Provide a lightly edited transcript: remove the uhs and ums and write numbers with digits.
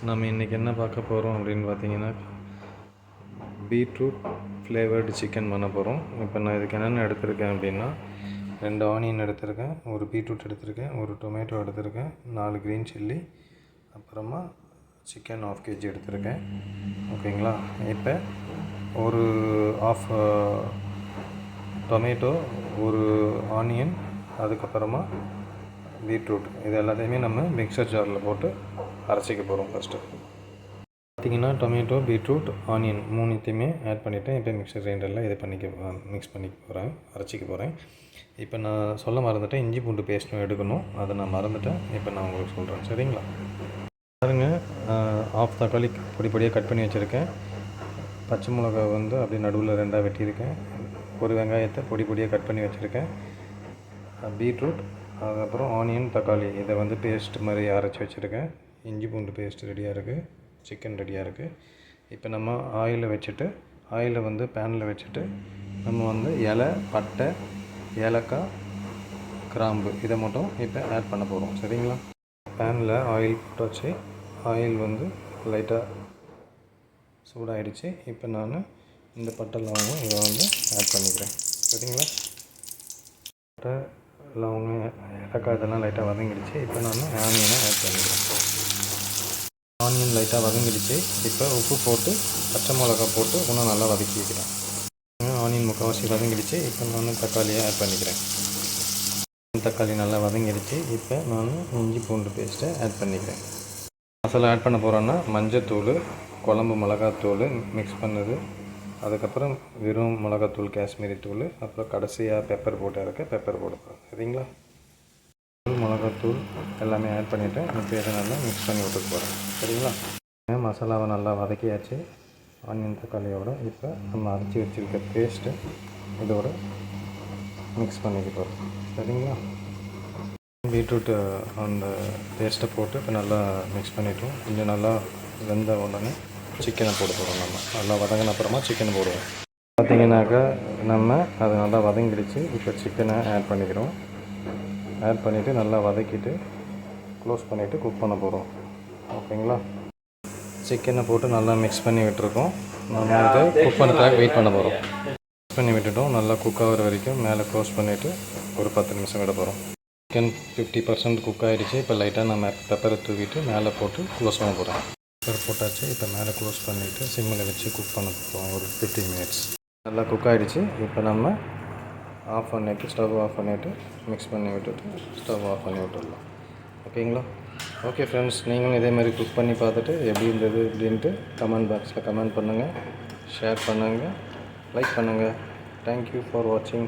நம்ம இன்றைக்கி என்ன பார்க்க போகிறோம் அப்படின்னு பார்த்தீங்கன்னா, பீட்ரூட் ஃப்ளேவர்டு சிக்கன் பண்ண போகிறோம். இப்போ நான் இதுக்கு என்னென்ன எடுத்திருக்கேன் அப்படின்னா, 2 ஆனியன் எடுத்திருக்கேன், ஒரு பீட்ரூட் எடுத்திருக்கேன், ஒரு டொமேட்டோ எடுத்திருக்கேன், 4 க்ரீன் சில்லி, அப்புறமா சிக்கன் 1/2 kg எடுத்திருக்கேன். ஓகேங்களா? இப்போ ஒரு ஆஃப் டொமேட்டோ, ஒரு ஆனியன், அதுக்கப்புறமா பீட்ரூட், இது எல்லாத்தையுமே நம்ம மிக்சர் ஜாரில் போட்டு அரைச்சிக்க போகிறோம். ஃபஸ்ட்டு பார்த்திங்கன்னா, டொமேட்டோ, பீட்ரூட், ஆனியன் 3த்தையுமே ஆட் பண்ணிவிட்டேன். இப்போ மிக்சர் கிரைண்டரில் இதை மிக்ஸ் பண்ணிக்க போகிறேன், அரைச்சிக்க போகிறேன். இப்போ நான் சொல்ல மறந்துட்டேன், இஞ்சி பூண்டு பேஸ்ட்டும் எடுக்கணும், அதை நான் மறந்துட்டேன். இப்போ நான் உங்களுக்கு சொல்கிறேன், சரிங்களா? பாருங்கள், ஆஃப் தக்காளி பொடி பொடியாக கட் பண்ணி வச்சுருக்கேன். பச்சை மிளகா வந்து அப்படியே நடுவில் 2ஆக வெட்டியிருக்கேன். ஒரு வெங்காயத்தை பொடி பொடியாக கட் பண்ணி வச்சுருக்கேன். பீட்ரூட், அதுக்கப்புறம் ஆனியன், தக்காளி, இதை வந்து பேஸ்ட் மாதிரி அரைச்சி வச்சுருக்கேன். இஞ்சி பூண்டு பேஸ்ட் ரெடியாக இருக்குது, சிக்கன் ரெடியாக இருக்குது. இப்போ நம்ம ஆயிலை வந்து பேனில் வச்சுட்டு நம்ம வந்து இலை, பட்டை, ஏலக்காய், கிராம்பு இதை மட்டும் இப்போ ஆட் பண்ண போகிறோம், சரிங்களா? பேனில் ஆயில் போட்டு வச்சு ஆயில் வந்து லைட்டாக சூடாகிடுச்சு. இப்போ நான் இந்த பட்டை லவங்கம் இதை வந்து ஆட் பண்ணிக்கிறேன், சரிங்களா? பட்டை லவங்கம், ஏலக்காய் இதெல்லாம் லைட்டாக வதங்கிடுச்சு. இப்போ நான் ஆனியனை ஆட் பண்ணிக்கிறேன். ஆனியன் லைட்டாக வதங்கிடுச்சு. இப்போ உப்பு போட்டு பச்சை மிளகா போட்டு இன்னும் நல்லா வதக்கி வைக்கிறேன். ஆனியன் முக்கால்வாசி வதங்கிடுச்சு. இப்போ நான் தக்காளியை ஆட் பண்ணிக்கிறேன். தக்காளி நல்லா வதங்கிடுச்சு. இப்போ நான் இஞ்சி பூண்டு பேஸ்ட்டை ஆட் பண்ணிக்கிறேன். மசாலா ஆட் பண்ண போகிறோன்னா மஞ்சத்தூள், குழம்பு மிளகாத்தூள் மிக்ஸ் பண்ணது, அதுக்கப்புறம் வெறும் மிளகாத்தூள், காஷ்மீரி தூள், அப்புறம் கடைசியாக பெப்பர் போட்டு பெப்பர் போட போகிறேன், சரிங்களா? மிளகாத்தூள் எல்லாமே ஆட் பண்ணிவிட்டேன். இப்போ இதை நல்லா மிக்ஸ் பண்ணி விட்டுக்க போகிறேன், சரிங்களா? மசாலாவை நல்லா வதக்கியாச்சு ஆனியன் தக்காளியோட. இப்போ நம்ம அரைச்சி வச்சுருக்க பேஸ்ட்டு இதோட மிக்ஸ் பண்ணிக்க போகிறோம், சரிங்களா? பீட்ரூட்டு அந்த பேஸ்ட்டை போட்டு இப்போ நல்லா மிக்ஸ் பண்ணிவிட்டோம். கொஞ்சம் நல்லா வெந்த உடனே சிக்கனை போட போகிறோம். நம்ம நல்லா வதங்கின அப்புறமா சிக்கனை போடுவோம். பார்த்திங்கனாக்கா நம்ம அது நல்லா வதங்கிடுச்சு. இப்போ சிக்கனை ஆட் பண்ணிக்கிறோம். ஆட் பண்ணிவிட்டு நல்லா வதக்கிட்டு க்ளோஸ் பண்ணிவிட்டு குக் பண்ண போகிறோம், ஓகேங்களா? சிக்கனை போட்டு நல்லா மிக்ஸ் பண்ணி விட்டுருக்கோம். நம்ம இதை குக் பண்ணுறதுக்காக வெயிட் பண்ண போகிறோம். மிக்ஸ் பண்ணி விட்டுட்டோம். நல்லா குக் ஆகிற வரைக்கும் மேலே க்ளோஸ் பண்ணிவிட்டு ஒரு 10 நிமிஷம் விட போகிறோம். சிக்கன் 50% குக் ஆகிடுச்சு. இப்போ லைட்டாக நம்ம பெப்பரை தூவிட்டு மேலே போட்டு க்ளோஸ் பண்ண போகிறோம். பெப்பர் போட்டாச்சு. இப்போ மேலே க்ளோஸ் பண்ணிவிட்டு சிம்மில் வச்சு குக் பண்ண போகிறோம் ஒரு 15 மினிட்ஸ். நல்லா குக் ஆகிடுச்சு. இப்போ நம்ம ஆஃப் பண்ணிவிட்டு ஸ்டவ் ஆஃப் பண்ணிவிட்டு மிக்ஸ் பண்ணி விட்டுட்டு ஸ்டவ் ஆஃப் பண்ணி விட்டுடலாம், ஓகேங்களா? ஓகே ஃப்ரெண்ட்ஸ், நீங்களும் இதேமாதிரி குக் பண்ணி பார்த்துட்டு எப்படி இருந்தது அப்படின்ட்டு கமெண்ட் பாக்ஸில் கமெண்ட் பண்ணுங்கள், ஷேர் பண்ணுங்கள், லைக் பண்ணுங்கள். தேங்க்யூ ஃபார் வாட்சிங்.